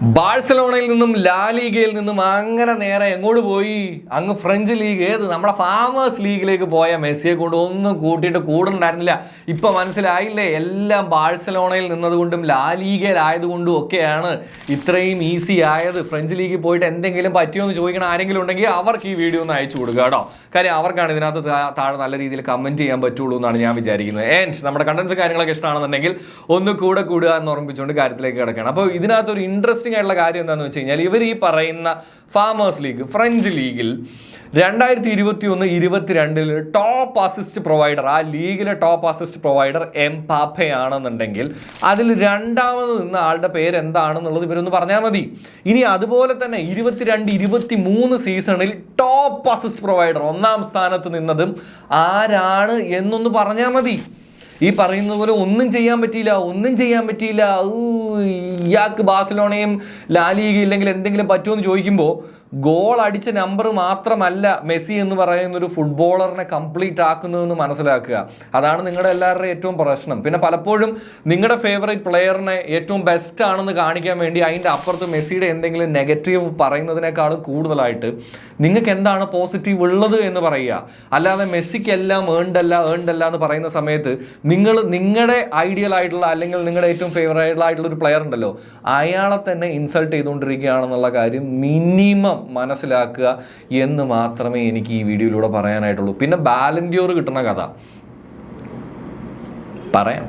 ബാഴ്സലോണയിൽ നിന്നും ലാ ലീഗയിൽ നിന്നും അങ്ങനെ നേരെ എങ്ങോട്ട് പോയി? അങ്ങ് ഫ്രഞ്ച് ലീഗ്, ഏത് നമ്മുടെ ഫാമേഴ്സ് ലീഗിലേക്ക് പോയ മെസ്സിയെ കൊണ്ട് ഒന്നും കൂട്ടിയിട്ട് കൂടുണ്ടായിരുന്നില്ല. ഇപ്പൊ മനസ്സിലായില്ലേ? എല്ലാം ബാഴ്സലോണയിൽ നിന്നതുകൊണ്ടും ലാ ലീഗയിലായതുകൊണ്ടും ഒക്കെയാണ് ഇത്രയും ഈസി ആയത്. ഫ്രഞ്ച് ലീഗിൽ പോയിട്ട് എന്തെങ്കിലും പറ്റിയോ എന്ന് ചോദിക്കണം ആരെങ്കിലും ഉണ്ടെങ്കിൽ അവർക്ക് ഈ വീഡിയോ ഒന്ന് അയച്ചു കൊടുക്കുക കേട്ടോ. കാര്യം അവർക്കാണ് ഇതിനകത്ത് താഴെ നല്ല രീതിയിൽ കമന്റ് ചെയ്യാൻ പറ്റുള്ളൂ എന്നാണ് ഞാൻ വിചാരിക്കുന്നത്. ആൻഡ് നമ്മുടെ കണ്ടന്റ്സ് കാര്യങ്ങളൊക്കെ ഇഷ്ടമാണെന്നുണ്ടെങ്കിൽ ഒന്ന് കൂടെ കൂടുക എന്ന് ഓർമ്മിപ്പിച്ചുകൊണ്ട് കാര്യത്തിലേക്ക് കിടക്കണം. അപ്പോൾ ഇതിനകത്ത് ഒരു ഇൻട്രസ്റ്റിംഗ് ആയിട്ടുള്ള കാര്യം എന്താണെന്ന് വെച്ച് കഴിഞ്ഞാൽ, ഇവർ ഈ പറയുന്ന ഫാമേഴ്സ് ലീഗ്, ഫ്രഞ്ച് ലീഗിൽ 2021-22 ടോപ്പ് അസിസ്റ്റ് പ്രൊവൈഡർ, ആ ലീഗിലെ ടോപ്പ് അസിസ്റ്റ് പ്രൊവൈഡർ എംബാപ്പെ ആണെന്നുണ്ടെങ്കിൽ അതിൽ രണ്ടാമത് നിന്ന ആളുടെ പേര് എന്താണെന്നുള്ളത് ഇവരൊന്ന് പറഞ്ഞാൽ മതി. ഇനി അതുപോലെ തന്നെ 22-23 സീസണിൽ ടോപ്പ് അസിസ്റ്റ് പ്രൊവൈഡർ ഒന്നാം സ്ഥാനത്ത് നിന്നതും ആരാണ് എന്നൊന്ന് പറഞ്ഞാൽ മതി. ഈ പറയുന്നത് പോലെ ഒന്നും ചെയ്യാൻ പറ്റിയില്ല. ഇയാൾക്ക് ബാഴ്സലോണയും ലാ ലീഗ ഇല്ലെങ്കിൽ എന്തെങ്കിലും പറ്റുമോ എന്ന് ചോദിക്കുമ്പോൾ ഗോൾ അടിച്ച നമ്പർ മാത്രമല്ല മെസ്സി എന്ന് പറയുന്ന ഒരു ഫുട്ബോളറിനെ കംപ്ലീറ്റ് ആക്കുന്നതെന്ന് മനസ്സിലാക്കുക. അതാണ് നിങ്ങളുടെ എല്ലാവരുടെയും ഏറ്റവും പ്രശ്നം. പിന്നെ പലപ്പോഴും നിങ്ങളുടെ ഫേവറേറ്റ് പ്ലെയറിനെ ഏറ്റവും ബെസ്റ്റ് ആണെന്ന് കാണിക്കാൻ വേണ്ടി അതിൻ്റെ അപ്പുറത്ത് മെസ്സിയുടെ എന്തെങ്കിലും നെഗറ്റീവ് പറയുന്നതിനേക്കാളും കൂടുതലായിട്ട് നിങ്ങൾക്ക് എന്താണ് പോസിറ്റീവ് ഉള്ളത് എന്ന് പറയുക. അല്ലാതെ മെസ്സിക്ക് എല്ലാം ഏണ്ടല്ല എന്ന് പറയുന്ന സമയത്ത് നിങ്ങൾ നിങ്ങളുടെ ഐഡിയൽ ആയിട്ടുള്ള അല്ലെങ്കിൽ നിങ്ങളുടെ ഏറ്റവും ഫേവറേറ്റ് ആയിട്ടുള്ള ഒരു പ്ലെയർ ഉണ്ടല്ലോ, അയാളെ തന്നെ ഇൻസൾട്ട് ചെയ്തുകൊണ്ടിരിക്കുകയാണെന്നുള്ള കാര്യം മിനിമം മനസ്സിലാക്കുക എന്ന് മാത്രമേ എനിക്ക് ഈ വീഡിയോയിലൂടെ പറയാനായിട്ടുള്ളൂ. പിന്നെ ബാലൻ ഡി ഓർ കിട്ടുന്ന കഥ പറയാം.